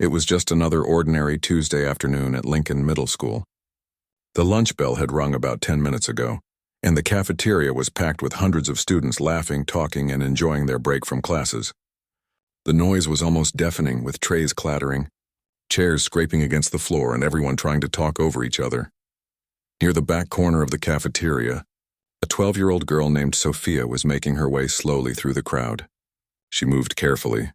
It was just another ordinary Tuesday afternoon at Lincoln Middle School. The lunch bell had rung about 10 minutes ago, and the cafeteria was packed with hundreds of students laughing, talking, and enjoying their break from classes. The noise was almost deafening, with trays clattering, chairs scraping against the floor, and everyone trying to talk over each other. Near the back corner of the cafeteria, a 12-year-old girl named Sophia was making her way slowly through the crowd. She moved carefully,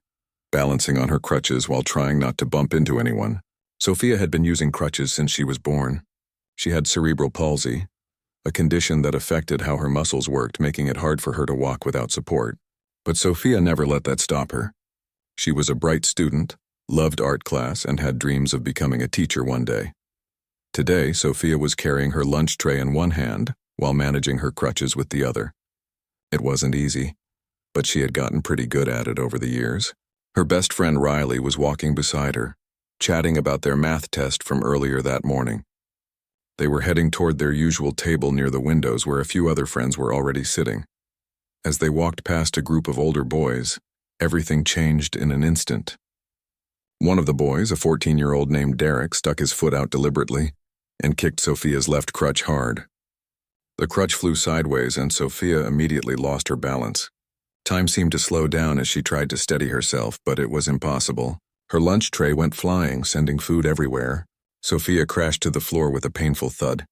balancing on her crutches while trying not to bump into anyone. Sophia had been using crutches since she was born. She had cerebral palsy, a condition that affected how her muscles worked, making it hard for her to walk without support. But Sophia never let that stop her. She was a bright student, loved art class, and had dreams of becoming a teacher one day. Today, Sophia was carrying her lunch tray in one hand while managing her crutches with the other. It wasn't easy, but she had gotten pretty good at it over the years. Her best friend Riley was walking beside her, chatting about their math test from earlier that morning. They were heading toward their usual table near the windows where a few other friends were already sitting. As they walked past a group of older boys, everything changed in an instant. One of the boys, a 14-year-old named Derek, stuck his foot out deliberately and kicked Sophia's left crutch hard. The crutch flew sideways and Sophia immediately lost her balance. Time seemed to slow down as she tried to steady herself, but it was impossible. Her lunch tray went flying, sending food everywhere. Sophia crashed to the floor with a painful thud.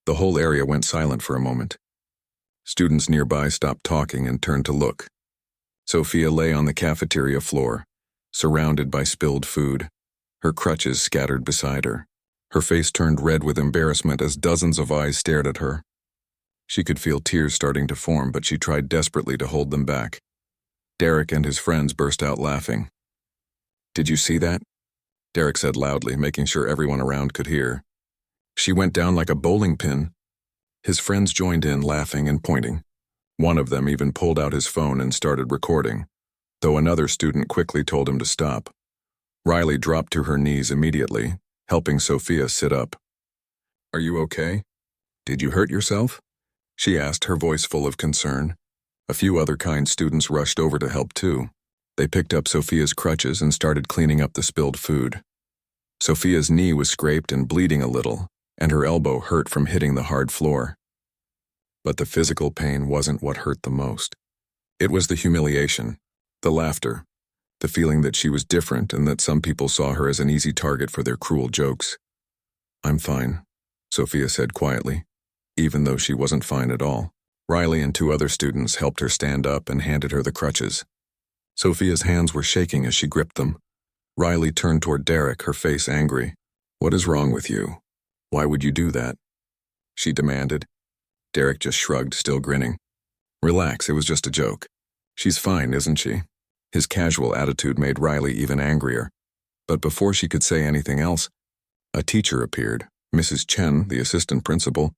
The whole area went silent for a moment. Students nearby stopped talking and turned to look. Sophia lay on the cafeteria floor, surrounded by spilled food, her crutches scattered beside her. Her face turned red with embarrassment as dozens of eyes stared at her. She could feel tears starting to form, but she tried desperately to hold them back. Derek and his friends burst out laughing. "Did you see that?" Derek said loudly, making sure everyone around could hear. "She went down like a bowling pin." His friends joined in, laughing and pointing. One of them even pulled out his phone and started recording, though another student quickly told him to stop. Riley dropped to her knees immediately, helping Sophia sit up. "Are you okay? Did you hurt yourself?" she asked, her voice full of concern. A few other kind students rushed over to help too. They picked up Sophia's crutches and started cleaning up the spilled food. Sophia's knee was scraped and bleeding a little, and her elbow hurt from hitting the hard floor. But the physical pain wasn't what hurt the most. It was the humiliation, the laughter, the feeling that she was different and that some people saw her as an easy target for their cruel jokes. "I'm fine," Sophia said quietly, even though she wasn't fine at all. Riley and two other students helped her stand up and handed her the crutches. Sophia's hands were shaking as she gripped them. Riley turned toward Derek, her face angry. "What is wrong with you? Why would you do that?" she demanded. Derek just shrugged, still grinning. "Relax, it was just a joke. She's fine, isn't she?" His casual attitude made Riley even angrier. But before she could say anything else, a teacher appeared. Mrs. Chen, the assistant principal,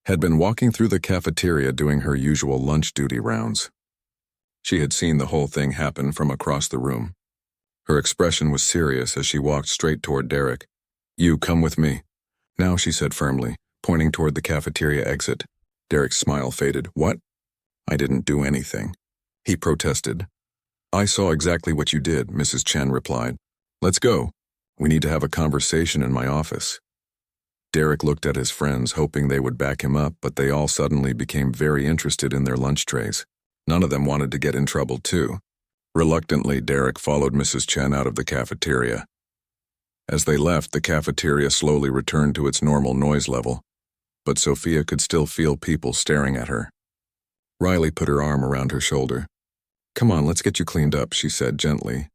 had been walking through the cafeteria doing her usual lunch duty rounds. She had seen the whole thing happen from across the room. Her expression was serious as she walked straight toward Derek. "You come with me," now she said firmly, pointing toward the cafeteria exit. Derek's smile faded. "What?" "I didn't do anything," he protested. "I saw exactly what you did," Mrs. Chen replied. "Let's go. We need to have a conversation in my office." Derek looked at his friends, hoping they would back him up, but they all suddenly became very interested in their lunch trays. None of them wanted to get in trouble, too. Reluctantly, Derek followed Mrs. Chen out of the cafeteria. As they left, the cafeteria slowly returned to its normal noise level, but Sophia could still feel people staring at her. Riley put her arm around her shoulder. "Come on, let's get you cleaned up," she said gently.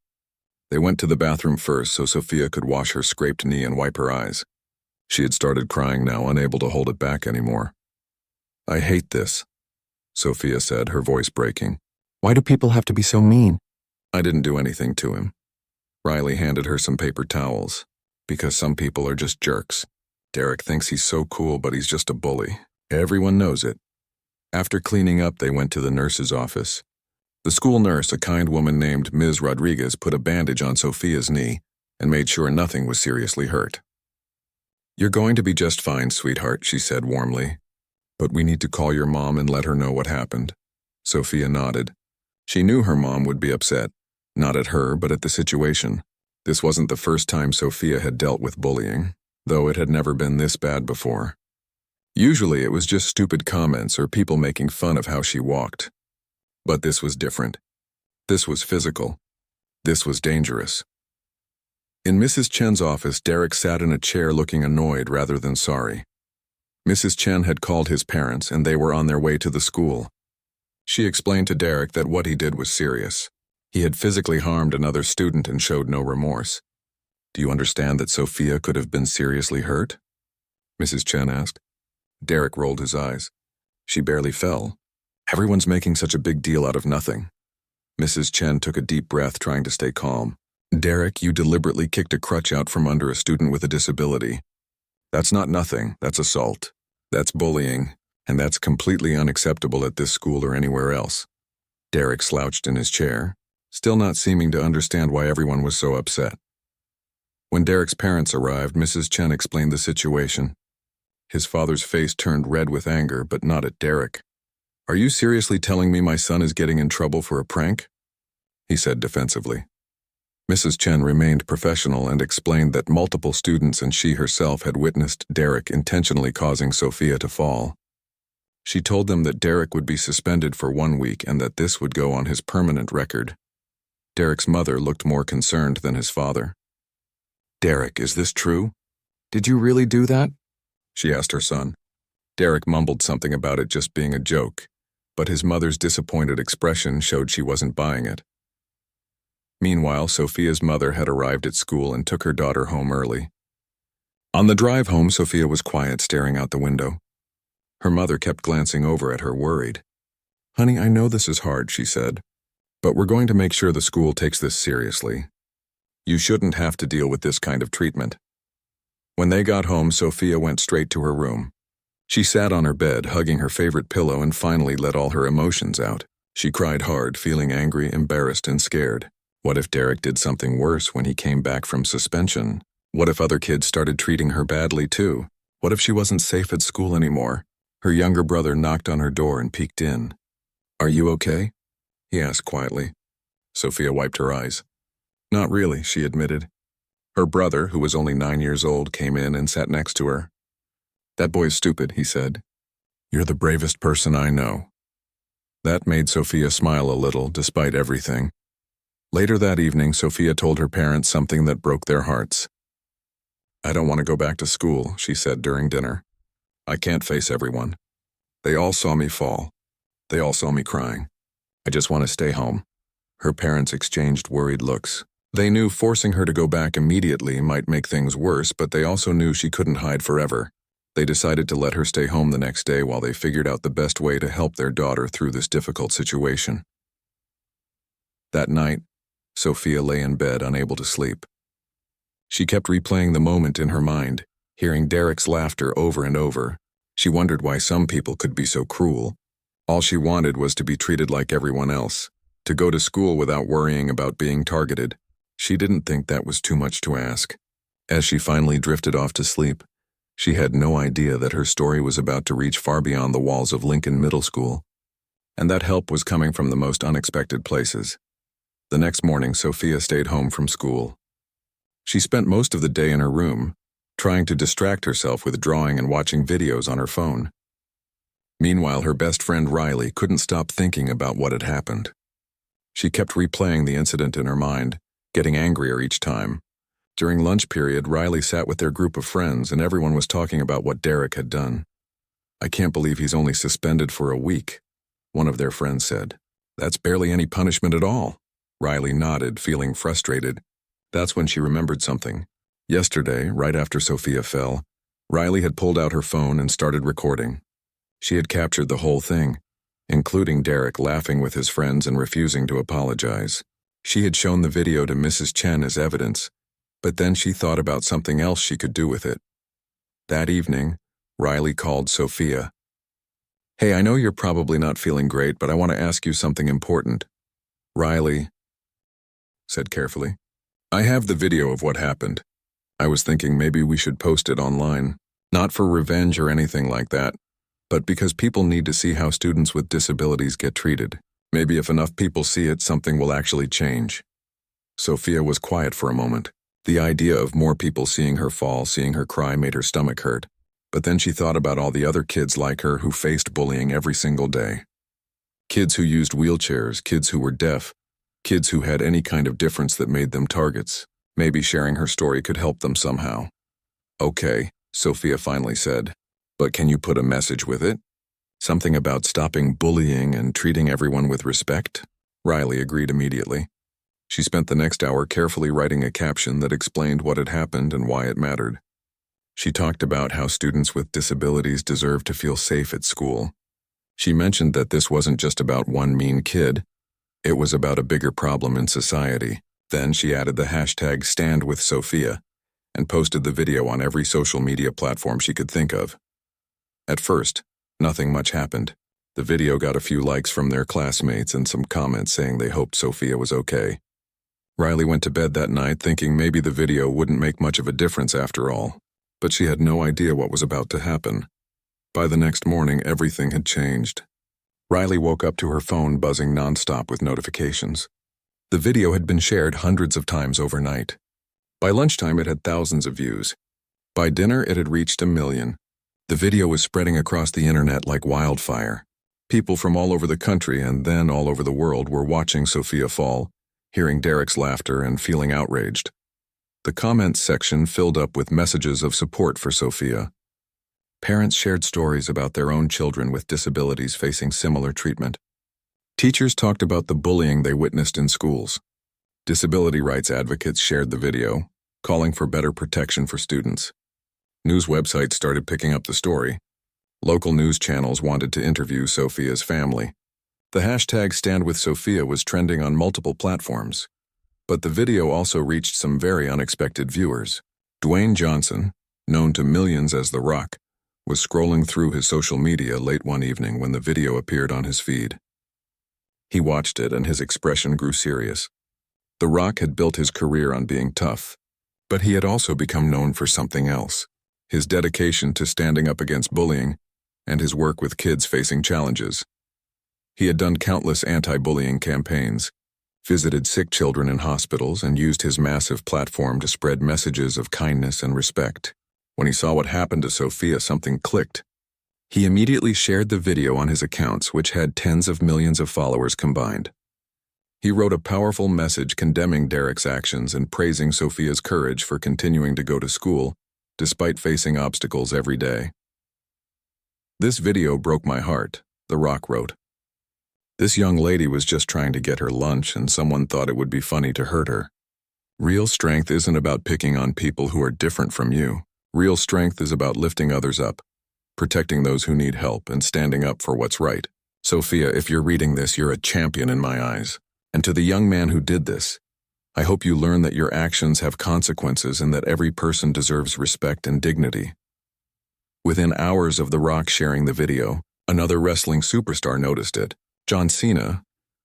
They went to the bathroom first so Sophia could wash her scraped knee and wipe her eyes. She had started crying now, unable to hold it back anymore. "I hate this," Sophia said, her voice breaking. "Why do people have to be so mean?" "I didn't do anything to him." Riley handed her some paper towels. "Because some people are just jerks. Derek thinks he's so cool, but he's just a bully. Everyone knows it." After cleaning up, they went to the nurse's office. The school nurse, a kind woman named Ms. Rodriguez, put a bandage on Sophia's knee and made sure nothing was seriously hurt. "You're going to be just fine, sweetheart," she said warmly. "But we need to call your mom and let her know what happened." Sophia nodded. She knew her mom would be upset, not at her, but at the situation. This wasn't the first time Sophia had dealt with bullying, though it had never been this bad before. Usually it was just stupid comments or people making fun of how she walked. But this was different. This was physical. This was dangerous. In Mrs. Chen's office, Derek sat in a chair looking annoyed rather than sorry. Mrs. Chen had called his parents and they were on their way to the school. She explained to Derek that what he did was serious. He had physically harmed another student and showed no remorse. "Do you understand that Sophia could have been seriously hurt?" Mrs. Chen asked. Derek rolled his eyes. "She barely fell. Everyone's making such a big deal out of nothing." Mrs. Chen took a deep breath, trying to stay calm. "Derek, you deliberately kicked a crutch out from under a student with a disability. That's not nothing, that's assault. That's bullying, and that's completely unacceptable at this school or anywhere else." Derek slouched in his chair, still not seeming to understand why everyone was so upset. When Derek's parents arrived, Mrs. Chen explained the situation. His father's face turned red with anger, but not at Derek. "Are you seriously telling me my son is getting in trouble for a prank?" he said defensively. Mrs. Chen remained professional and explained that multiple students and she herself had witnessed Derek intentionally causing Sophia to fall. She told them that Derek would be suspended for 1 week and that this would go on his permanent record. Derek's mother looked more concerned than his father. "Derek, is this true? Did you really do that?" she asked her son. Derek mumbled something about it just being a joke, but his mother's disappointed expression showed she wasn't buying it. Meanwhile, Sophia's mother had arrived at school and took her daughter home early. On the drive home, Sophia was quiet, staring out the window. Her mother kept glancing over at her, worried. "Honey, I know this is hard," she said, "but we're going to make sure the school takes this seriously. You shouldn't have to deal with this kind of treatment." When they got home, Sophia went straight to her room. She sat on her bed, hugging her favorite pillow, and finally let all her emotions out. She cried hard, feeling angry, embarrassed, and scared. What if Derek did something worse when he came back from suspension? What if other kids started treating her badly too? What if she wasn't safe at school anymore? Her younger brother knocked on her door and peeked in. "Are you okay?" he asked quietly. Sophia wiped her eyes. "Not really," she admitted. Her brother, who was only 9 years old, came in and sat next to her. "That boy's stupid," he said. "You're the bravest person I know." That made Sophia smile a little, despite everything. Later that evening, Sophia told her parents something that broke their hearts. "I don't want to go back to school," she said during dinner. "I can't face everyone. They all saw me fall. They all saw me crying. I just want to stay home." Her parents exchanged worried looks. They knew forcing her to go back immediately might make things worse, but they also knew she couldn't hide forever. They decided to let her stay home the next day while they figured out the best way to help their daughter through this difficult situation. That night, Sophia lay in bed, unable to sleep. She kept replaying the moment in her mind, hearing Derek's laughter over and over. She wondered why some people could be so cruel. All she wanted was to be treated like everyone else, to go to school without worrying about being targeted. She didn't think that was too much to ask. As she finally drifted off to sleep, she had no idea that her story was about to reach far beyond the walls of Lincoln Middle School, and that help was coming from the most unexpected places. The next morning, Sophia stayed home from school. She spent most of the day in her room, trying to distract herself with drawing and watching videos on her phone. Meanwhile, her best friend Riley couldn't stop thinking about what had happened. She kept replaying the incident in her mind, getting angrier each time. During lunch period, Riley sat with their group of friends and everyone was talking about what Derek had done. "I can't believe he's only suspended for a week," one of their friends said. "That's barely any punishment at all." Riley nodded, feeling frustrated. That's when she remembered something. Yesterday, right after Sophia fell, Riley had pulled out her phone and started recording. She had captured the whole thing, including Derek laughing with his friends and refusing to apologize. She had shown the video to Mrs. Chen as evidence, but then she thought about something else she could do with it. That evening, Riley called Sophia. "Hey, I know you're probably not feeling great, but I want to ask you something important." Riley said carefully, "I have the video of what happened. I was thinking maybe we should post it online, not for revenge or anything like that, but because people need to see how students with disabilities get treated. Maybe if enough people see it, something will actually change." Sophia was quiet for a moment. The idea of more people seeing her fall, seeing her cry made her stomach hurt. But then she thought about all the other kids like her who faced bullying every single day. Kids who used wheelchairs, kids who were deaf, kids who had any kind of difference that made them targets. Maybe sharing her story could help them somehow. Okay, Sophia finally said. But can you put a message with it? Something about stopping bullying and treating everyone with respect? Riley agreed immediately. She spent the next hour carefully writing a caption that explained what had happened and why it mattered. She talked about how students with disabilities deserve to feel safe at school. She mentioned that this wasn't just about one mean kid. It was about a bigger problem in society. Then she added the hashtag #StandWithSophia and posted the video on every social media platform she could think of. At first, nothing much happened. The video got a few likes from their classmates and some comments saying they hoped Sophia was okay. Riley went to bed that night thinking maybe the video wouldn't make much of a difference after all, but she had no idea what was about to happen. By the next morning, everything had changed. Riley woke up to her phone buzzing nonstop with notifications. The video had been shared hundreds of times overnight. By lunchtime, it had thousands of views. By dinner, it had reached 1 million. The video was spreading across the internet like wildfire. People from all over the country and then all over the world were watching Sophia fall, hearing Derek's laughter and feeling outraged. The comments section filled up with messages of support for Sophia. Parents shared stories about their own children with disabilities facing similar treatment. Teachers talked about the bullying they witnessed in schools. Disability rights advocates shared the video, calling for better protection for students. News websites started picking up the story. Local news channels wanted to interview Sophia's family. The hashtag #StandWithSophia was trending on multiple platforms. But the video also reached some very unexpected viewers. Dwayne Johnson, known to millions as The Rock, was scrolling through his social media late one evening when the video appeared on his feed. He watched it and his expression grew serious. The Rock had built his career on being tough, but he had also become known for something else: his dedication to standing up against bullying and his work with kids facing challenges. He had done countless anti-bullying campaigns, visited sick children in hospitals, and used his massive platform to spread messages of kindness and respect. When he saw what happened to Sophia, something clicked. He immediately shared the video on his accounts, which had tens of millions of followers combined. He wrote a powerful message condemning Derek's actions and praising Sophia's courage for continuing to go to school, despite facing obstacles every day. "This video broke my heart," The Rock wrote. "This young lady was just trying to get her lunch and someone thought it would be funny to hurt her. Real strength isn't about picking on people who are different from you. Real strength is about lifting others up, protecting those who need help, and standing up for what's right. Sophia, if you're reading this, you're a champion in my eyes. And to the young man who did this, I hope you learn that your actions have consequences and that every person deserves respect and dignity." Within hours of The Rock sharing the video, another wrestling superstar noticed it. John Cena,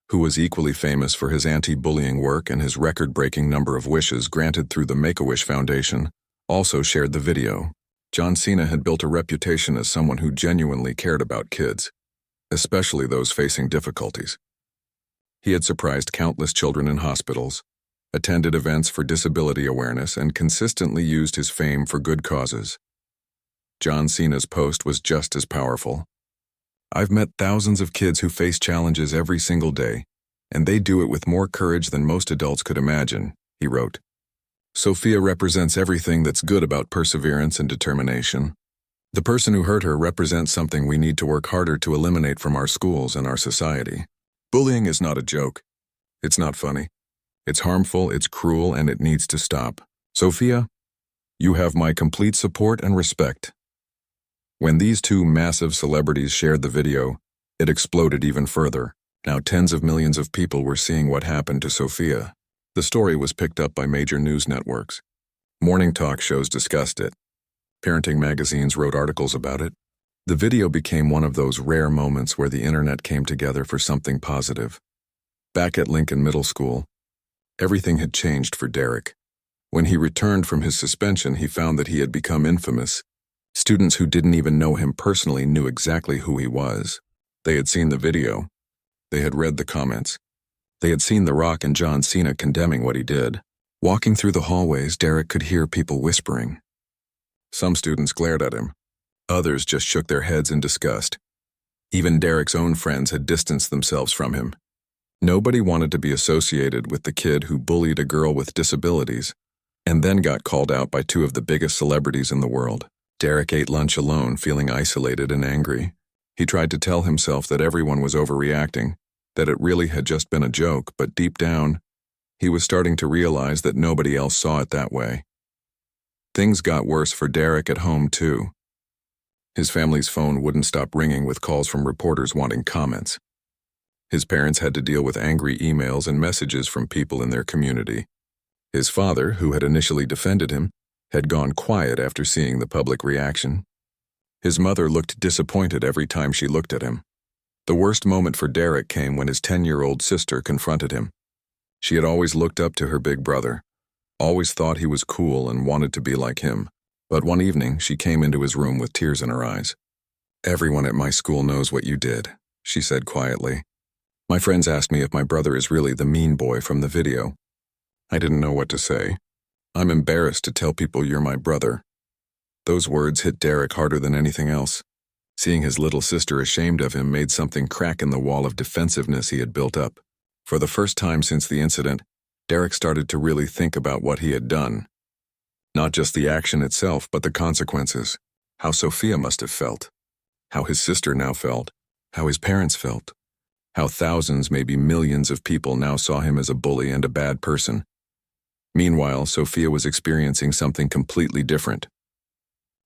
who was equally famous for his anti-bullying work and his record-breaking number of wishes granted through the Make-A-Wish Foundation, also shared the video. John Cena had built a reputation as someone who genuinely cared about kids, especially those facing difficulties. He had surprised countless children in hospitals, attended events for disability awareness, and consistently used his fame for good causes. John Cena's post was just as powerful. "I've met thousands of kids who face challenges every single day, and they do it with more courage than most adults could imagine," he wrote. "Sophia represents everything that's good about perseverance and determination. The person who hurt her represents something we need to work harder to eliminate from our schools and our society. Bullying is not a joke. It's not funny. It's harmful, it's cruel, and it needs to stop. Sophia, you have my complete support and respect." When these two massive celebrities shared the video, it exploded even further. Now tens of millions of people were seeing what happened to Sophia. The story was picked up by major news networks. Morning talk shows discussed it. Parenting magazines wrote articles about it. The video became one of those rare moments where the internet came together for something positive. Back at Lincoln Middle School, everything had changed for Derek. When he returned from his suspension, he found that he had become infamous. Students who didn't even know him personally knew exactly who he was. They had seen the video. They had read the comments. They had seen The Rock and John Cena condemning what he did. Walking through the hallways, Derek could hear people whispering. Some students glared at him. Others just shook their heads in disgust. Even Derek's own friends had distanced themselves from him. Nobody wanted to be associated with the kid who bullied a girl with disabilities and then got called out by two of the biggest celebrities in the world. Derek ate lunch alone, feeling isolated and angry. He tried to tell himself that everyone was overreacting, that it really had just been a joke, but deep down, he was starting to realize that nobody else saw it that way. Things got worse for Derek at home, too. His family's phone wouldn't stop ringing with calls from reporters wanting comments. His parents had to deal with angry emails and messages from people in their community. His father, who had initially defended him, had gone quiet after seeing the public reaction. His mother looked disappointed every time she looked at him. The worst moment for Derek came when his 10-year-old sister confronted him. She had always looked up to her big brother, always thought he was cool and wanted to be like him. But one evening, she came into his room with tears in her eyes. "Everyone at my school knows what you did," she said quietly. "My friends asked me if my brother is really the mean boy from the video. I didn't know what to say. I'm embarrassed to tell people you're my brother." Those words hit Derek harder than anything else. Seeing his little sister ashamed of him made something crack in the wall of defensiveness he had built up. For the first time since the incident, Derek started to really think about what he had done. Not just the action itself, but the consequences. How Sophia must have felt. How his sister now felt. How his parents felt. How thousands, maybe millions of people now saw him as a bully and a bad person. Meanwhile, Sophia was experiencing something completely different.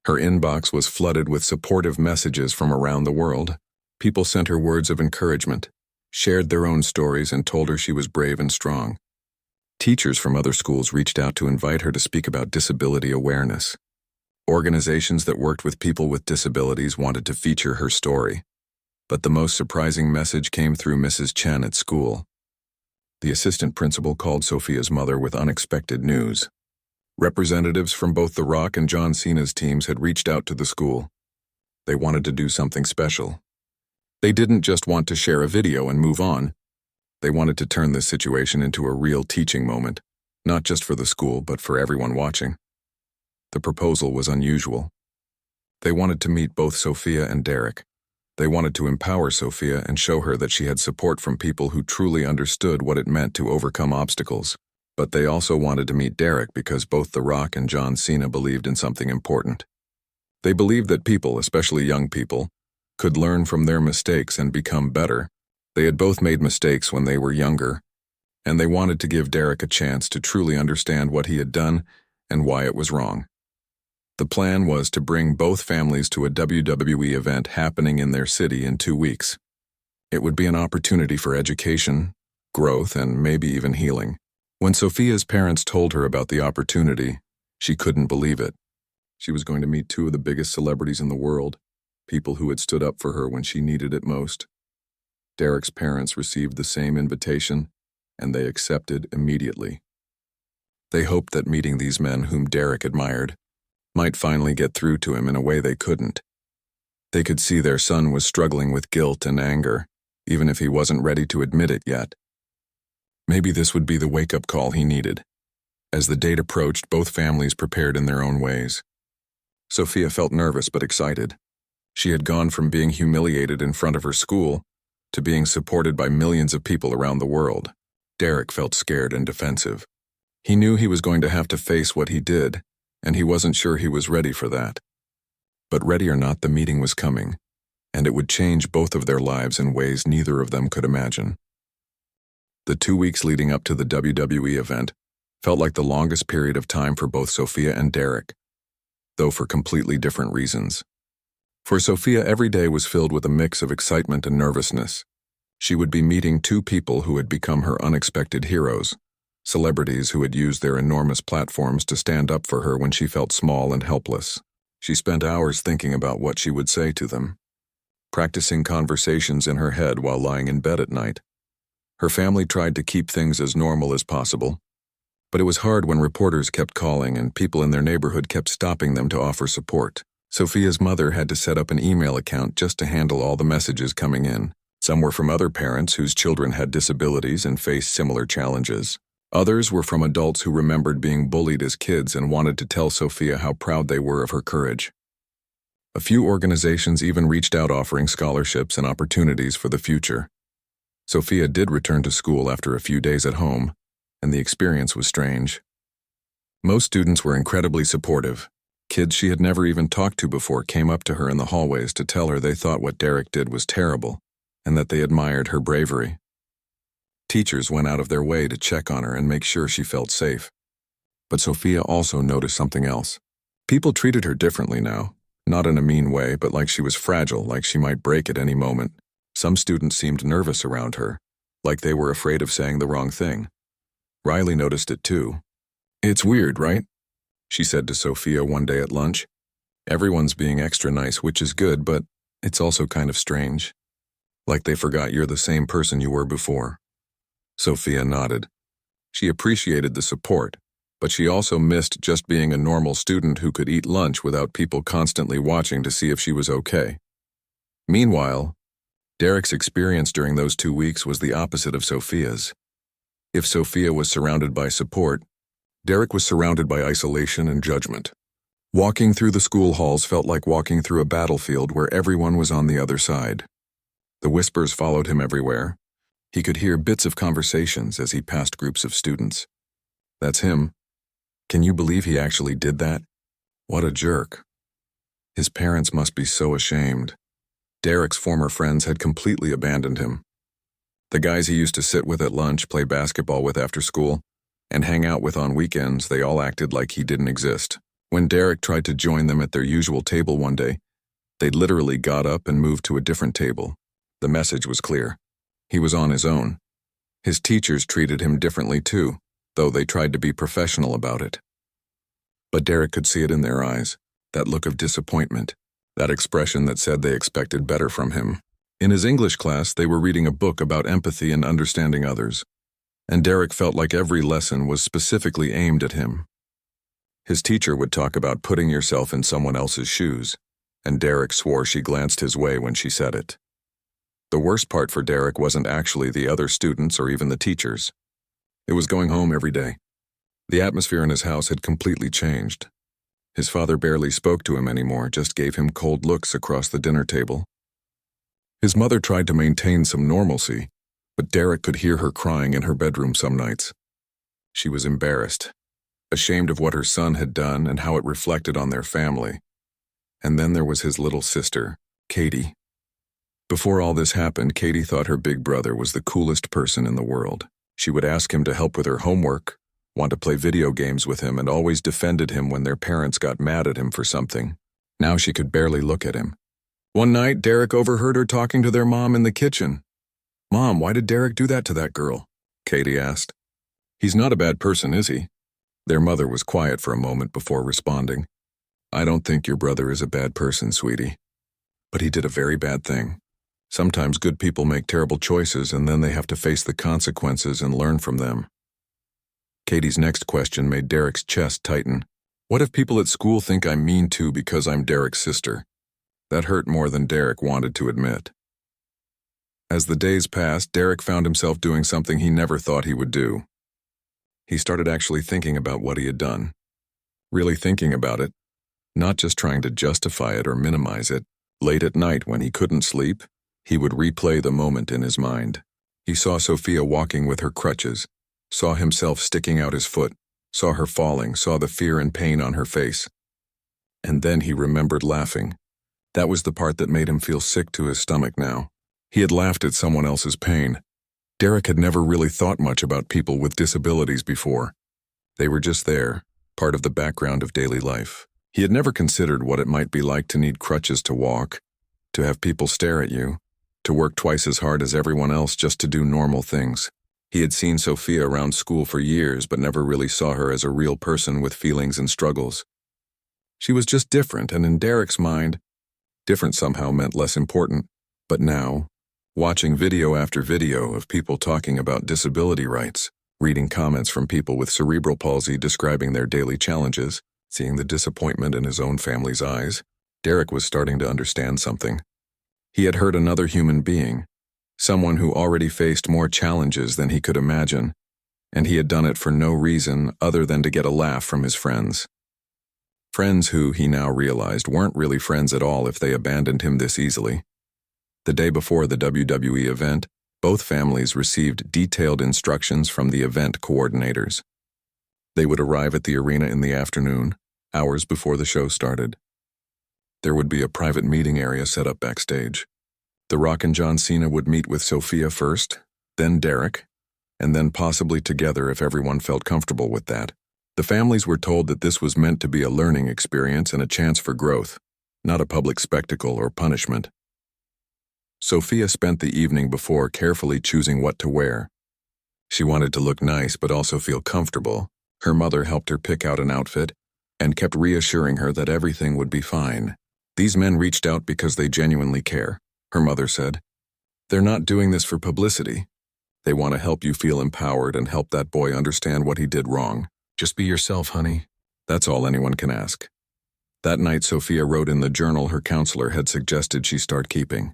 Her inbox was flooded with supportive messages from around the world. People sent her words of encouragement, shared their own stories, and told her she was brave and strong. Teachers from other schools reached out to invite her to speak about disability awareness. Organizations that worked with people with disabilities wanted to feature her story. But the most surprising message came through Mrs. Chen at school. The assistant principal called Sophia's mother with unexpected news. Representatives from both The Rock and John Cena's teams had reached out to the school. They wanted to do something special. They didn't just want to share a video and move on. They wanted to turn this situation into a real teaching moment, not just for the school, but for everyone watching. The proposal was unusual. They wanted to meet both Sophia and Derek. They wanted to empower Sophia and show her that she had support from people who truly understood what it meant to overcome obstacles. But they also wanted to meet Derek because both The Rock and John Cena believed in something important. They believed that people, especially young people, could learn from their mistakes and become better. They had both made mistakes when they were younger, and they wanted to give Derek a chance to truly understand what he had done and why it was wrong. The plan was to bring both families to a WWE event happening in their city in 2 weeks. It would be an opportunity for education, growth, and maybe even healing. When Sophia's parents told her about the opportunity, she couldn't believe it. She was going to meet two of the biggest celebrities in the world, people who had stood up for her when she needed it most. Derek's parents received the same invitation, and they accepted immediately. They hoped that meeting these men whom Derek admired might finally get through to him in a way they couldn't. They could see their son was struggling with guilt and anger, even if he wasn't ready to admit it yet. Maybe this would be the wake-up call he needed. As the date approached, both families prepared in their own ways. Sophia felt nervous but excited. She had gone from being humiliated in front of her school to being supported by millions of people around the world. Derek felt scared and defensive. He knew he was going to have to face what he did, and he wasn't sure he was ready for that. But ready or not, the meeting was coming, and it would change both of their lives in ways neither of them could imagine. The 2 weeks leading up to the WWE event felt like the longest period of time for both Sophia and Derek, though for completely different reasons. For Sophia, every day was filled with a mix of excitement and nervousness. She would be meeting two people who had become her unexpected heroes, celebrities who had used their enormous platforms to stand up for her when she felt small and helpless. She spent hours thinking about what she would say to them, practicing conversations in her head while lying in bed at night. Her family tried to keep things as normal as possible, but it was hard when reporters kept calling and people in their neighborhood kept stopping them to offer support. Sophia's mother had to set up an email account just to handle all the messages coming in. Some were from other parents whose children had disabilities and faced similar challenges. Others were from adults who remembered being bullied as kids and wanted to tell Sophia how proud they were of her courage. A few organizations even reached out offering scholarships and opportunities for the future. Sophia did return to school after a few days at home, and the experience was strange. Most students were incredibly supportive. Kids she had never even talked to before came up to her in the hallways to tell her they thought what Derek did was terrible, and that they admired her bravery. Teachers went out of their way to check on her and make sure she felt safe. But Sophia also noticed something else. People treated her differently now, not in a mean way, but like she was fragile, like she might break at any moment. Some students seemed nervous around her, like they were afraid of saying the wrong thing. Riley noticed it too. "It's weird, right?" she said to Sophia one day at lunch. "Everyone's being extra nice, which is good, but it's also kind of strange. Like they forgot you're the same person you were before." Sophia nodded. She appreciated the support, but she also missed just being a normal student who could eat lunch without people constantly watching to see if she was okay. Meanwhile, Derek's experience during those 2 weeks was the opposite of Sophia's. If Sophia was surrounded by support, Derek was surrounded by isolation and judgment. Walking through the school halls felt like walking through a battlefield where everyone was on the other side. The whispers followed him everywhere. He could hear bits of conversations as he passed groups of students. "That's him. Can you believe he actually did that? What a jerk." His parents must be so ashamed. Derek's former friends had completely abandoned him. The guys he used to sit with at lunch, play basketball with after school, and hang out with on weekends, they all acted like he didn't exist. When Derek tried to join them at their usual table one day, they literally got up and moved to a different table. The message was clear. He was on his own. His teachers treated him differently too, though they tried to be professional about it. But Derek could see it in their eyes, that look of disappointment, that expression that said they expected better from him. In his English class, they were reading a book about empathy and understanding others, and Derek felt like every lesson was specifically aimed at him. His teacher would talk about putting yourself in someone else's shoes, and Derek swore she glanced his way when she said it. The worst part for Derek wasn't actually the other students or even the teachers. It was going home every day. The atmosphere in his house had completely changed. His father barely spoke to him anymore, just gave him cold looks across the dinner table. His mother tried to maintain some normalcy, but Derek could hear her crying in her bedroom some nights. She was embarrassed, ashamed of what her son had done and how it reflected on their family. And then there was his little sister, Katie. Before all this happened, Katie thought her big brother was the coolest person in the world. She would ask him to help with her homework, want to play video games with him, and always defended him when their parents got mad at him for something. Now she could barely look at him. One night, Derek overheard her talking to their mom in the kitchen. "Mom, why did Derek do that to that girl?" Katie asked. "He's not a bad person, is he?" Their mother was quiet for a moment before responding. "I don't think your brother is a bad person, sweetie. But he did a very bad thing. Sometimes good people make terrible choices and then they have to face the consequences and learn from them." Katie's next question made Derek's chest tighten. What if people at school think I'm mean too because I'm Derek's sister? That hurt more than Derek wanted to admit. As the days passed, Derek found himself doing something he never thought he would do. He started actually thinking about what he had done. Really thinking about it, not just trying to justify it or minimize it. Late at night when he couldn't sleep, he would replay the moment in his mind. He saw Sophia walking with her crutches, saw himself sticking out his foot, saw her falling, saw the fear and pain on her face. And then he remembered laughing. That was the part that made him feel sick to his stomach now. He had laughed at someone else's pain. Derek had never really thought much about people with disabilities before. They were just there, part of the background of daily life. He had never considered what it might be like to need crutches to walk, to have people stare at you, to work twice as hard as everyone else just to do normal things. He had seen Sophia around school for years but never really saw her as a real person with feelings and struggles. She was just different, and in Derek's mind, different somehow meant less important. But now, watching video after video of people talking about disability rights, reading comments from people with cerebral palsy describing their daily challenges, seeing the disappointment in his own family's eyes, Derek was starting to understand something. He had hurt another human being, Someone who already faced more challenges than he could imagine, and he had done it for no reason other than to get a laugh from his friends. Friends who, he now realized, weren't really friends at all if they abandoned him this easily. The day before the WWE event, both families received detailed instructions from the event coordinators. They would arrive at the arena in the afternoon, hours before the show started. There would be a private meeting area set up backstage. The Rock and John Cena would meet with Sophia first, then Derek, and then possibly together if everyone felt comfortable with that. The families were told that this was meant to be a learning experience and a chance for growth, not a public spectacle or punishment. Sophia spent the evening before carefully choosing what to wear. She wanted to look nice but also feel comfortable. Her mother helped her pick out an outfit and kept reassuring her that everything would be fine. These men reached out because they genuinely care, her mother said. They're not doing this for publicity. They want to help you feel empowered and help that boy understand what he did wrong. Just be yourself, honey. That's all anyone can ask. That night, Sophia wrote in the journal her counselor had suggested she start keeping.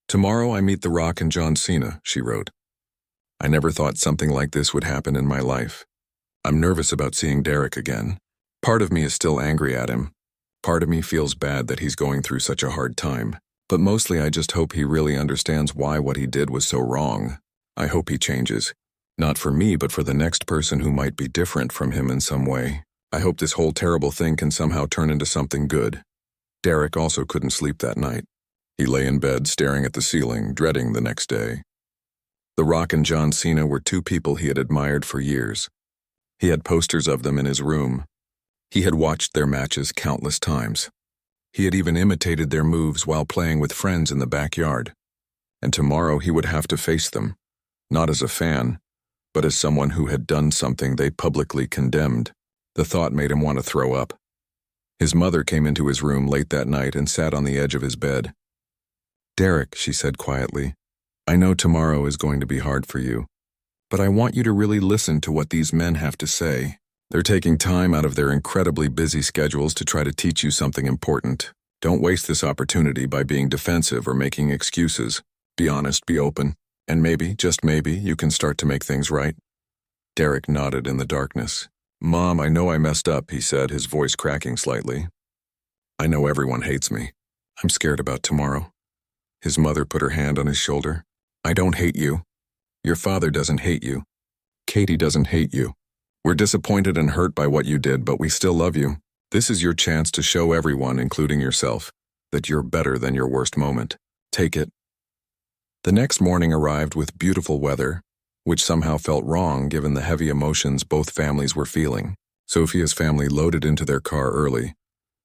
Tomorrow I meet The Rock and John Cena, she wrote. I never thought something like this would happen in my life. I'm nervous about seeing Derek again. Part of me is still angry at him. Part of me feels bad that he's going through such a hard time. But mostly I just hope he really understands why what he did was so wrong. I hope he changes. Not for me, but for the next person who might be different from him in some way. I hope this whole terrible thing can somehow turn into something good. Derek also couldn't sleep that night. He lay in bed staring at the ceiling, dreading the next day. The Rock and John Cena were two people he had admired for years. He had posters of them in his room. He had watched their matches countless times. He had even imitated their moves while playing with friends in the backyard. And tomorrow he would have to face them, not as a fan, but as someone who had done something they publicly condemned. The thought made him want to throw up. His mother came into his room late that night and sat on the edge of his bed. Derek, she said quietly, I know tomorrow is going to be hard for you, but I want you to really listen to what these men have to say. They're taking time out of their incredibly busy schedules to try to teach you something important. Don't waste this opportunity by being defensive or making excuses. Be honest, be open, and maybe, just maybe, you can start to make things right. Derek nodded in the darkness. Mom, I know I messed up, he said, his voice cracking slightly. I know everyone hates me. I'm scared about tomorrow. His mother put her hand on his shoulder. I don't hate you. Your father doesn't hate you. Katie doesn't hate you. We're disappointed and hurt by what you did, but we still love you. This is your chance to show everyone, including yourself, that you're better than your worst moment. Take it. The next morning arrived with beautiful weather, which somehow felt wrong given the heavy emotions both families were feeling. Sophia's family loaded into their car early,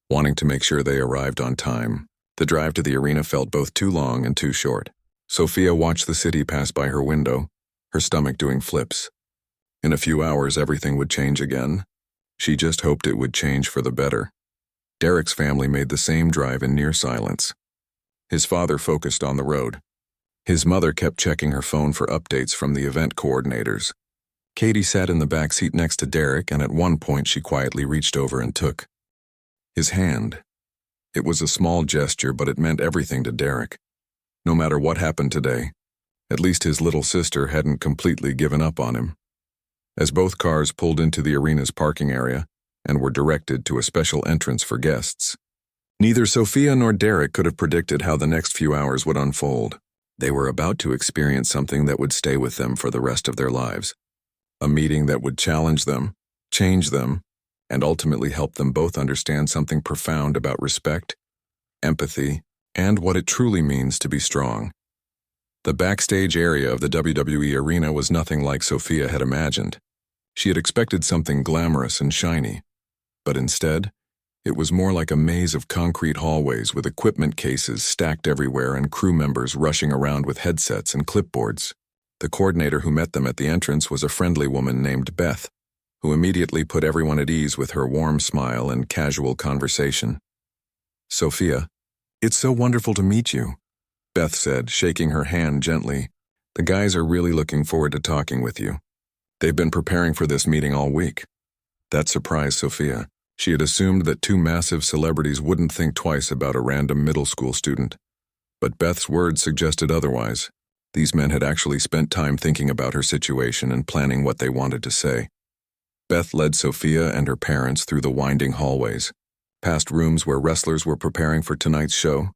wanting to make sure they arrived on time. The drive to the arena felt both too long and too short. Sophia watched the city pass by her window, her stomach doing flips. In a few hours, everything would change again. She just hoped it would change for the better. Derek's family made the same drive in near silence. His father focused on the road. His mother kept checking her phone for updates from the event coordinators. Katie sat in the back seat next to Derek, and at one point she quietly reached over and took his hand. It was a small gesture, but it meant everything to Derek. No matter what happened today, at least his little sister hadn't completely given up on him. As both cars pulled into the arena's parking area and were directed to a special entrance for guests, neither Sophia nor Derek could have predicted how the next few hours would unfold. They were about to experience something that would stay with them for the rest of their lives. A meeting that would challenge them, change them, and ultimately help them both understand something profound about respect, empathy, and what it truly means to be strong. The backstage area of the WWE arena was nothing like Sophia had imagined. She had expected something glamorous and shiny, but instead, it was more like a maze of concrete hallways with equipment cases stacked everywhere and crew members rushing around with headsets and clipboards. The coordinator who met them at the entrance was a friendly woman named Beth, who immediately put everyone at ease with her warm smile and casual conversation. Sophia, it's so wonderful to meet you, Beth said, shaking her hand gently. The guys are really looking forward to talking with you. They've been preparing for this meeting all week. That surprised Sophia. She had assumed that two massive celebrities wouldn't think twice about a random middle school student. But Beth's words suggested otherwise. These men had actually spent time thinking about her situation and planning what they wanted to say. Beth led Sophia and her parents through the winding hallways, past rooms where wrestlers were preparing for tonight's show,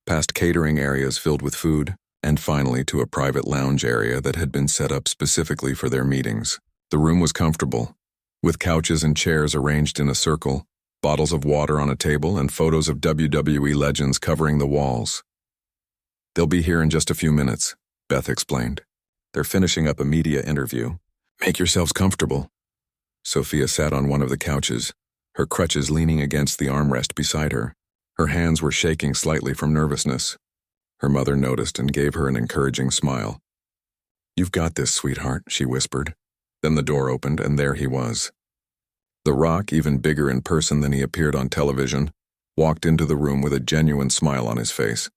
past catering areas filled with food, and finally to a private lounge area that had been set up specifically for their meetings. The room was comfortable, with couches and chairs arranged in a circle, bottles of water on a table, and photos of WWE legends covering the walls. "They'll be here in just a few minutes," Beth explained. "They're finishing up a media interview. Make yourselves comfortable." Sophia sat on one of the couches, her crutches leaning against the armrest beside her. Her hands were shaking slightly from nervousness. Her mother noticed and gave her an encouraging smile. "You've got this, sweetheart," she whispered. Then the door opened, and there he was. The Rock, even bigger in person than he appeared on television, walked into the room with a genuine smile on his face.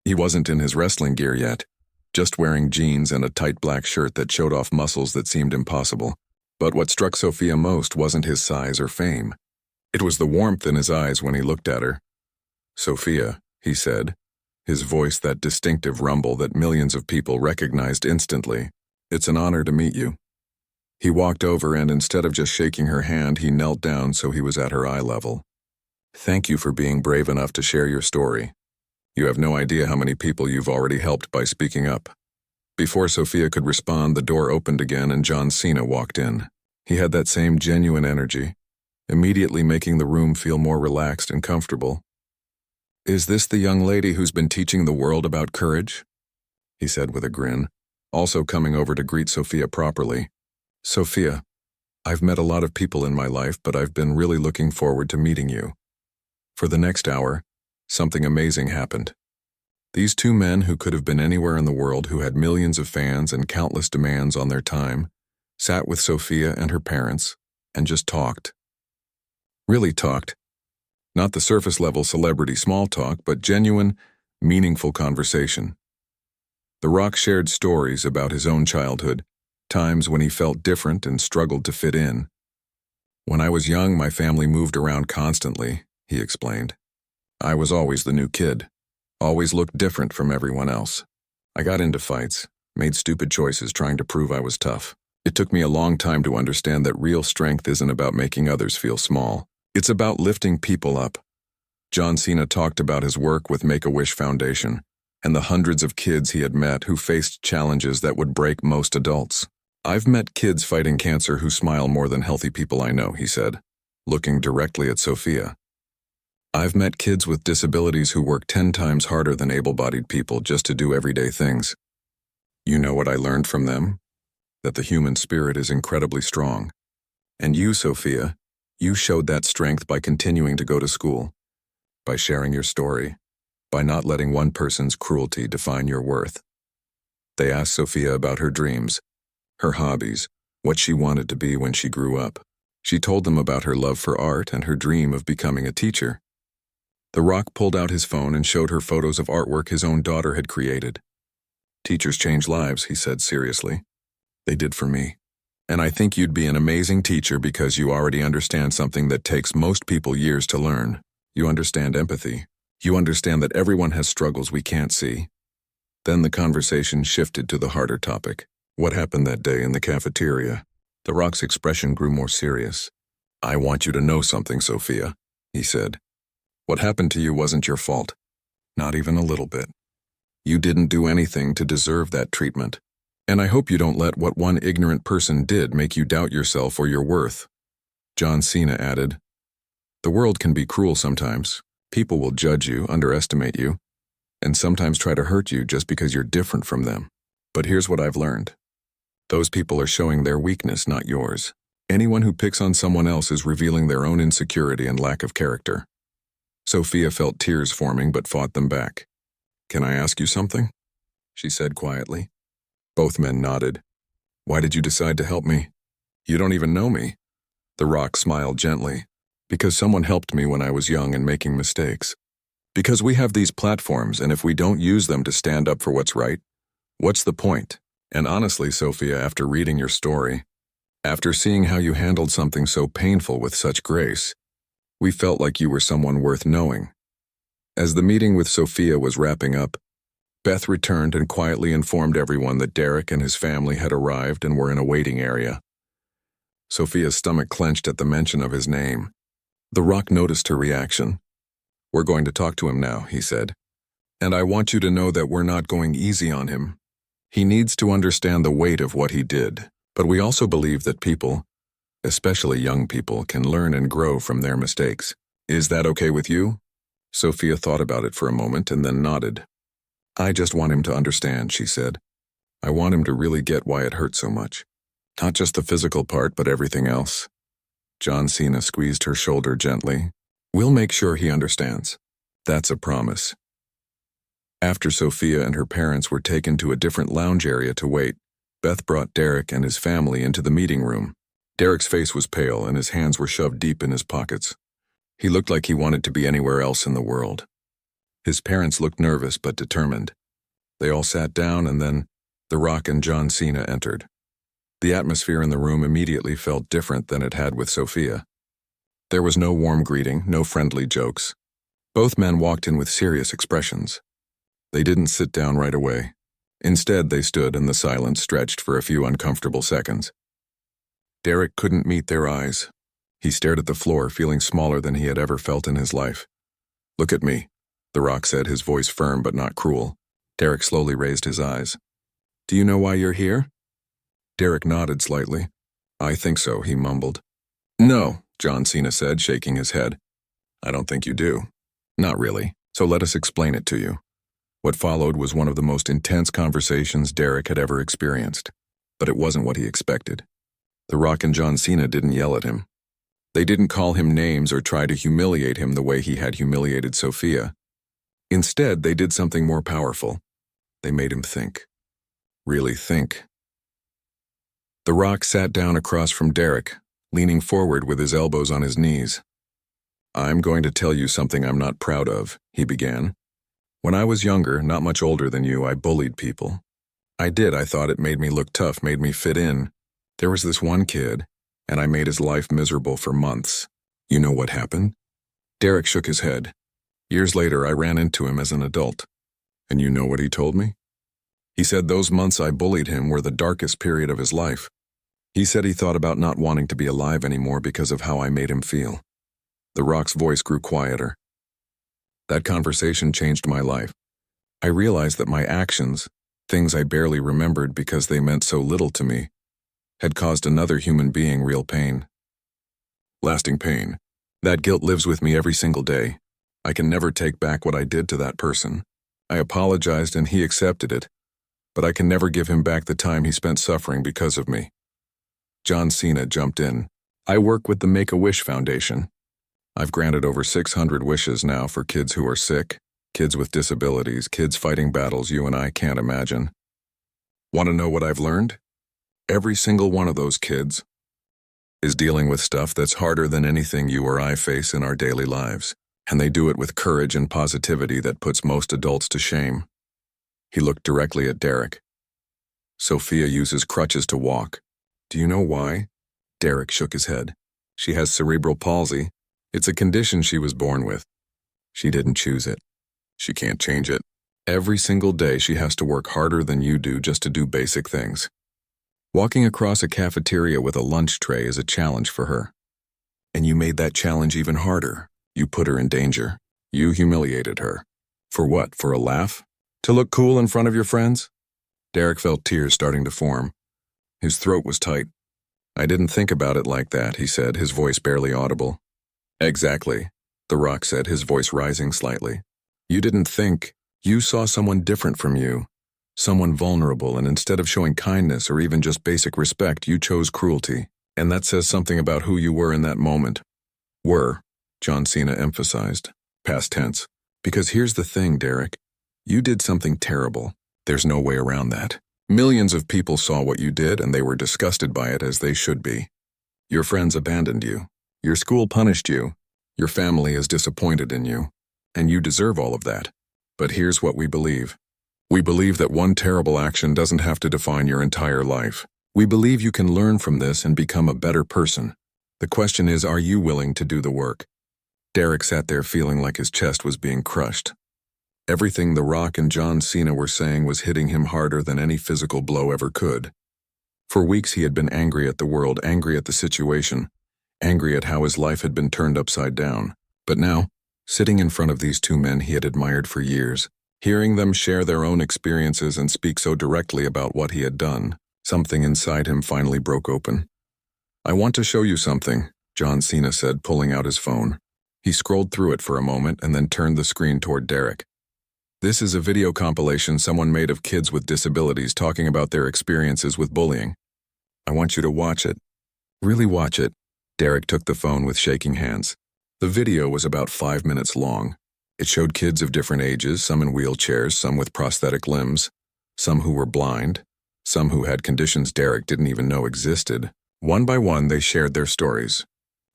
He wasn't in his wrestling gear yet, just wearing jeans and a tight black shirt that showed off muscles that seemed impossible. But what struck Sophia most wasn't his size or fame. It was the warmth in his eyes when he looked at her. "Sophia," he said, his voice that distinctive rumble that millions of people recognized instantly. "It's an honor to meet you." He walked over and instead of just shaking her hand, he knelt down so he was at her eye level. "Thank you for being brave enough to share your story. You have no idea how many people you've already helped by speaking up." Before Sophia could respond, the door opened again and John Cena walked in. He had that same genuine energy, immediately making the room feel more relaxed and comfortable. "Is this the young lady who's been teaching the world about courage?" he said with a grin, also coming over to greet Sophia properly. "Sophia, I've met a lot of people in my life, but I've been really looking forward to meeting you." For the next hour, something amazing happened. These two men who could have been anywhere in the world, who had millions of fans and countless demands on their time, sat with Sophia and her parents and just talked. Really talked. Not the surface-level celebrity small talk, but genuine, meaningful conversation. The Rock shared stories about his own childhood, times when he felt different and struggled to fit in. "When I was young, my family moved around constantly," he explained. "I was always the new kid. Always looked different from everyone else. I got into fights, made stupid choices trying to prove I was tough. It took me a long time to understand that real strength isn't about making others feel small. It's about lifting people up." John Cena talked about his work with Make-A-Wish Foundation and the hundreds of kids he had met who faced challenges that would break most adults. "I've met kids fighting cancer who smile more than healthy people I know," he said, looking directly at Sophia. "I've met kids with disabilities who work 10 times harder than able-bodied people just to do everyday things. You know what I learned from them? That the human spirit is incredibly strong. And you, Sophia, you showed that strength by continuing to go to school, by sharing your story, by not letting one person's cruelty define your worth." They asked Sophia about her dreams, her hobbies, what she wanted to be when she grew up. She told them about her love for art and her dream of becoming a teacher. The Rock pulled out his phone and showed her photos of artwork his own daughter had created. "Teachers change lives," he said seriously. "They did for me. And I think you'd be an amazing teacher because you already understand something that takes most people years to learn. You understand empathy. You understand that everyone has struggles we can't see." Then the conversation shifted to the harder topic. What happened that day in the cafeteria? The Rock's expression grew more serious. "I want you to know something, Sophia," he said. "What happened to you wasn't your fault. Not even a little bit. You didn't do anything to deserve that treatment. And I hope you don't let what one ignorant person did make you doubt yourself or your worth." John Cena added, "The world can be cruel sometimes. People will judge you, underestimate you, and sometimes try to hurt you just because you're different from them. But here's what I've learned. Those people are showing their weakness, not yours. Anyone who picks on someone else is revealing their own insecurity and lack of character." Sophia felt tears forming but fought them back. "Can I ask you something?" she said quietly. Both men nodded. "Why did you decide to help me? You don't even know me." The Rock smiled gently. "Because someone helped me when I was young and making mistakes. Because we have these platforms, and if we don't use them to stand up for what's right, what's the point? And honestly, Sophia, after reading your story, after seeing how you handled something so painful with such grace, we felt like you were someone worth knowing." As the meeting with Sophia was wrapping up, Beth returned and quietly informed everyone that Derek and his family had arrived and were in a waiting area. Sophia's stomach clenched at the mention of his name. The Rock noticed her reaction. "We're going to talk to him now," he said. "And I want you to know that we're not going easy on him. He needs to understand the weight of what he did. But we also believe that people, especially young people, can learn and grow from their mistakes. Is that okay with you?" Sophia thought about it for a moment and then nodded. "I just want him to understand," she said. "I want him to really get why it hurt so much. Not just the physical part, but everything else." Cena squeezed her shoulder gently. "We'll make sure he understands. That's a promise." After Sophia and her parents were taken to a different lounge area to wait, Beth brought Derek and his family into the meeting room. Derek's face was pale and his hands were shoved deep in his pockets. He looked like he wanted to be anywhere else in the world. His parents looked nervous but determined. They all sat down and then The Rock and Cena entered. The atmosphere in the room immediately felt different than it had with Sophia. There was no warm greeting, no friendly jokes. Both men walked in with serious expressions. They didn't sit down right away. Instead, they stood and the silence stretched for a few uncomfortable seconds. Derek couldn't meet their eyes. He stared at the floor, feeling smaller than he had ever felt in his life. "Look at me," The Rock said, his voice firm but not cruel. Derek slowly raised his eyes. "Do you know why you're here?" Derek nodded slightly. "I think so," he mumbled. "No," Cena said, shaking his head. "I don't think you do." "Not really, so let us explain it to you." What followed was one of the most intense conversations Derek had ever experienced. But it wasn't what he expected. The Rock and Cena didn't yell at him. They didn't call him names or try to humiliate him the way he had humiliated Sophia. Instead, they did something more powerful. They made him think. Really think. The Rock sat down across from Derek, leaning forward with his elbows on his knees. "I'm going to tell you something I'm not proud of," he began. "When I was younger, not much older than you, I bullied people. I did. I thought it made me look tough, made me fit in. There was this one kid, and I made his life miserable for months. You know what happened?" Derek shook his head. "Years later, I ran into him as an adult. And you know what he told me? He said those months I bullied him were the darkest period of his life. He said he thought about not wanting to be alive anymore because of how I made him feel." The Rock's voice grew quieter. "That conversation changed my life. I realized that my actions, things I barely remembered because they meant so little to me, had caused another human being real pain. Lasting pain. That guilt lives with me every single day. I can never take back what I did to that person. I apologized and he accepted it, but I can never give him back the time he spent suffering because of me." Cena jumped in. "I work with the Make-A-Wish Foundation. I've granted over 600 wishes now for kids who are sick, kids with disabilities, kids fighting battles you and I can't imagine. Want to know what I've learned? Every single one of those kids is dealing with stuff that's harder than anything you or I face in our daily lives, and they do it with courage and positivity that puts most adults to shame." He looked directly at Derek. "Sophia uses crutches to walk. Do you know why?" Derek shook his head. "She has cerebral palsy. It's a condition she was born with. She didn't choose it. She can't change it. Every single day she has to work harder than you do just to do basic things. Walking across a cafeteria with a lunch tray is a challenge for her. And you made that challenge even harder. You put her in danger. You humiliated her. For what? For a laugh? To look cool in front of your friends?" Derek felt tears starting to form. His throat was tight. "I didn't think about it like that," he said, his voice barely audible. "Exactly," The Rock said, his voice rising slightly. "You didn't think. You saw someone different from you. Someone vulnerable, and instead of showing kindness or even just basic respect, you chose cruelty. And that says something about who you were in that moment." "Were," Cena emphasized. Past tense. "Because here's the thing, Derek. You did something terrible. There's no way around that. Millions of people saw what you did and they were disgusted by it, as they should be. Your friends abandoned you. Your school punished you. Your family is disappointed in you. And you deserve all of that. But here's what we believe. We believe that one terrible action doesn't have to define your entire life. We believe you can learn from this and become a better person. The question is, are you willing to do the work?" Derek sat there feeling like his chest was being crushed. Everything The Rock and John Cena were saying was hitting him harder than any physical blow ever could. For weeks he had been angry at the world, angry at the situation, angry at how his life had been turned upside down. But now, sitting in front of these two men he had admired for years, hearing them share their own experiences and speak so directly about what he had done, something inside him finally broke open. "I want to show you something," John Cena said, pulling out his phone. He scrolled through it for a moment and then turned the screen toward Derek. "This is a video compilation someone made of kids with disabilities talking about their experiences with bullying. I want you to watch it. Really watch it." Derek took the phone with shaking hands. The video was about 5 minutes long. It showed kids of different ages, some in wheelchairs, some with prosthetic limbs, some who were blind, some who had conditions Derek didn't even know existed. One by one, they shared their stories.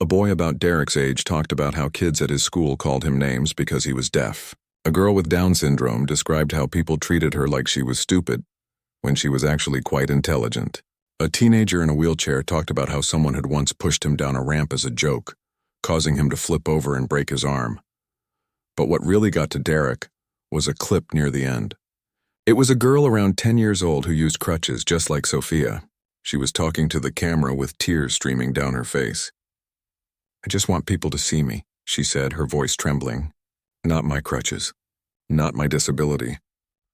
A boy about Derek's age talked about how kids at his school called him names because he was deaf. A girl with Down syndrome described how people treated her like she was stupid, when she was actually quite intelligent. A teenager in a wheelchair talked about how someone had once pushed him down a ramp as a joke, causing him to flip over and break his arm. But what really got to Derek was a clip near the end. It was a girl around 10 years old who used crutches just like Sophia. She was talking to the camera with tears streaming down her face. "I just want people to see me," she said, her voice trembling. "Not my crutches. Not my disability.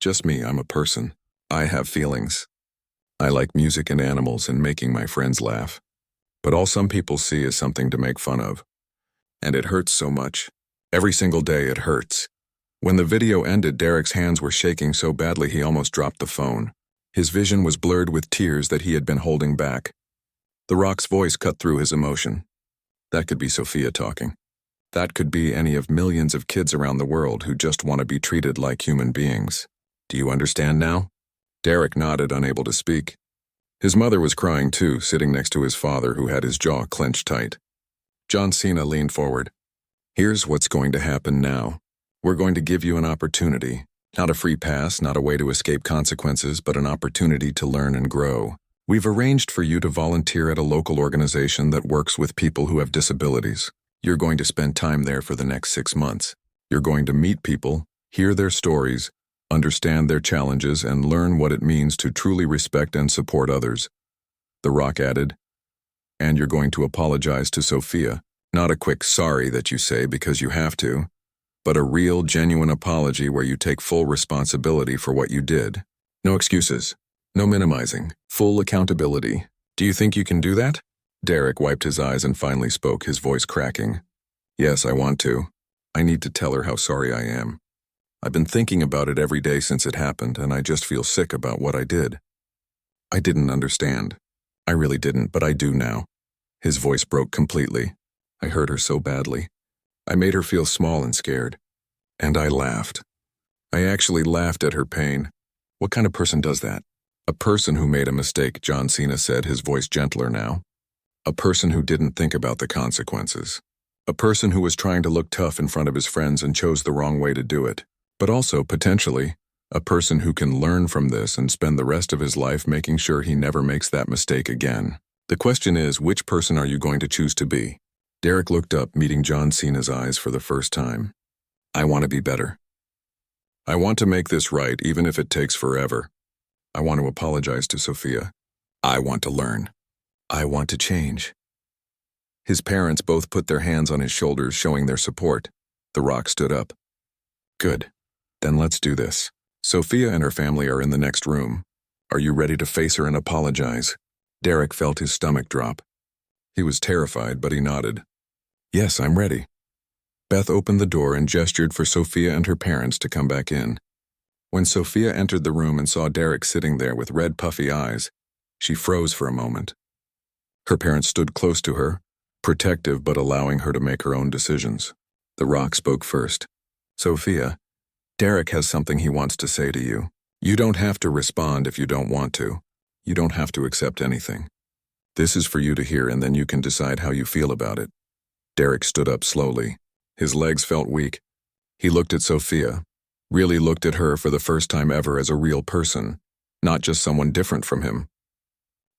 Just me, I'm a person. I have feelings. I like music and animals and making my friends laugh. But all some people see is something to make fun of. And it hurts so much. Every single day it hurts." When the video ended, Derek's hands were shaking so badly he almost dropped the phone. His vision was blurred with tears that he had been holding back. The Rock's voice cut through his emotion. That could be Sophia talking. That could be any of millions of kids around the world who just want to be treated like human beings. "Do you understand now?" Derek nodded, unable to speak. His mother was crying too, sitting next to his father who had his jaw clenched tight. John Cena leaned forward. "Here's what's going to happen now. We're going to give you an opportunity. Not a free pass, not a way to escape consequences, but an opportunity to learn and grow. We've arranged for you to volunteer at a local organization that works with people who have disabilities. You're going to spend time there for the next 6 months. You're going to meet people, hear their stories, understand their challenges, and learn what it means to truly respect and support others." The Rock added, "And you're going to apologize to Sophia. Not a quick sorry that you say because you have to, but a real, genuine apology where you take full responsibility for what you did. No excuses. No minimizing. Full accountability. Do you think you can do that?" Derek wiped his eyes and finally spoke, his voice cracking. "Yes, I want to. I need to tell her how sorry I am. I've been thinking about it every day since it happened, and I just feel sick about what I did. I didn't understand. I really didn't, but I do now." His voice broke completely. "I hurt her so badly. I made her feel small and scared. And I laughed. I actually laughed at her pain. What kind of person does that?" "A person who made a mistake," John Cena said, his voice gentler now. "A person who didn't think about the consequences. A person who was trying to look tough in front of his friends and chose the wrong way to do it. But also, potentially, a person who can learn from this and spend the rest of his life making sure he never makes that mistake again. The question is, which person are you going to choose to be?" Derek looked up, meeting John Cena's eyes for the first time. "I want to be better. I want to make this right, even if it takes forever. I want to apologize to Sophia. I want to learn. I want to change." His parents both put their hands on his shoulders, showing their support. The Rock stood up. "Good. Then let's do this. Sophia and her family are in the next room. Are you ready to face her and apologize?" Derek felt his stomach drop. He was terrified, but he nodded. "Yes, I'm ready." Beth opened the door and gestured for Sophia and her parents to come back in. When Sophia entered the room and saw Derek sitting there with red, puffy eyes, she froze for a moment. Her parents stood close to her, protective but allowing her to make her own decisions. The Rock spoke first. "Sophia, Derek has something he wants to say to you. You don't have to respond if you don't want to. You don't have to accept anything. This is for you to hear, and then you can decide how you feel about it." Derek stood up slowly. His legs felt weak. He looked at Sophia, really looked at her for the first time ever as a real person, not just someone different from him.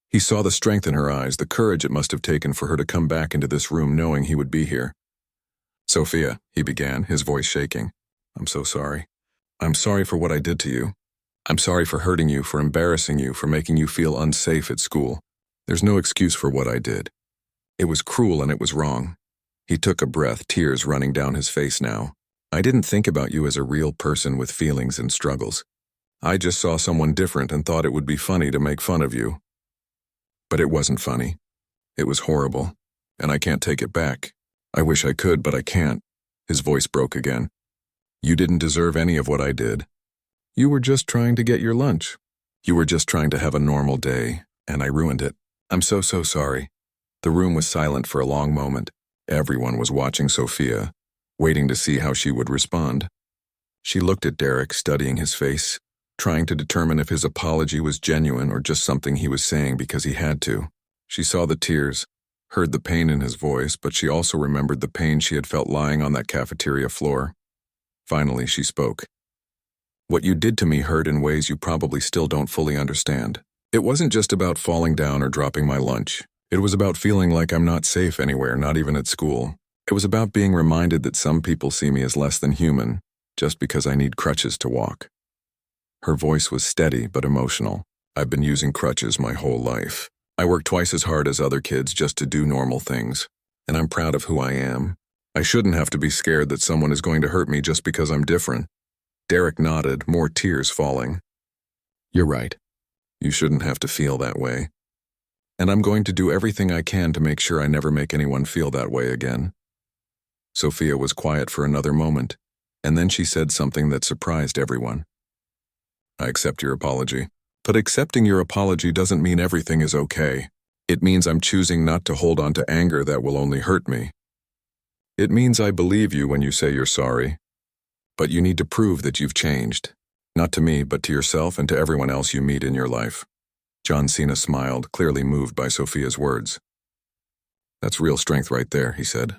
He saw the strength in her eyes, the courage it must have taken for her to come back into this room knowing he would be here. "Sophia," he began, his voice shaking. "I'm so sorry. I'm sorry for what I did to you. I'm sorry for hurting you, for embarrassing you, for making you feel unsafe at school. There's no excuse for what I did. It was cruel and it was wrong. He took a breath, tears running down his face now. I didn't think about you as a real person with feelings and struggles. I just saw someone different and thought it would be funny to make fun of you. But it wasn't funny. It was horrible, and I can't take it back. I wish I could, but I can't. His voice broke again. You didn't deserve any of what I did. You were just trying to get your lunch. You were just trying to have a normal day, and I ruined it. I'm so sorry. The room was silent for a long moment. Everyone was watching Sophia, waiting to see how she would respond. She looked at Derek, studying his face, trying to determine if his apology was genuine or just something he was saying because he had to. She saw the tears, heard the pain in his voice, but she also remembered the pain she had felt lying on that cafeteria floor. Finally, she spoke. What you did to me hurt in ways you probably still don't fully understand. It wasn't just about falling down or dropping my lunch. It was about feeling like I'm not safe anywhere, not even at school. It was about being reminded that some people see me as less than human, just because I need crutches to walk. Her voice was steady but emotional. I've been using crutches my whole life. I work twice as hard as other kids just to do normal things, and I'm proud of who I am. I shouldn't have to be scared that someone is going to hurt me just because I'm different. Derek nodded, more tears falling. You're right. You shouldn't have to feel that way. And I'm going to do everything I can to make sure I never make anyone feel that way again. Sophia was quiet for another moment, and then she said something that surprised everyone. I accept your apology. But accepting your apology doesn't mean everything is okay. It means I'm choosing not to hold on to anger that will only hurt me. It means I believe you when you say you're sorry. But you need to prove that you've changed. Not to me, but to yourself and to everyone else you meet in your life. John Cena smiled, clearly moved by Sophia's words. That's real strength right there, he said.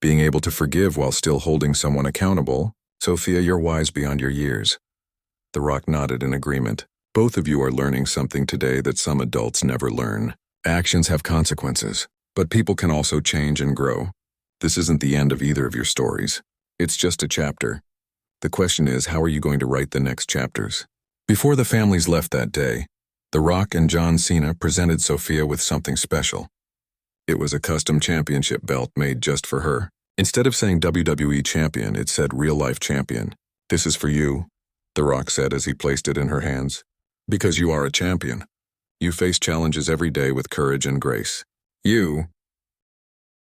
Being able to forgive while still holding someone accountable. Sophia, you're wise beyond your years. The Rock nodded in agreement. Both of you are learning something today that some adults never learn. Actions have consequences, but people can also change and grow. This isn't the end of either of your stories. It's just a chapter. The question is, how are you going to write the next chapters? Before the families left that day, The Rock and John Cena presented Sophia with something special. It was a custom championship belt made just for her. Instead of saying WWE Champion, it said Real Life Champion. This is for you, The Rock said as he placed it in her hands. Because you are a champion. You face challenges every day with courage and grace. You,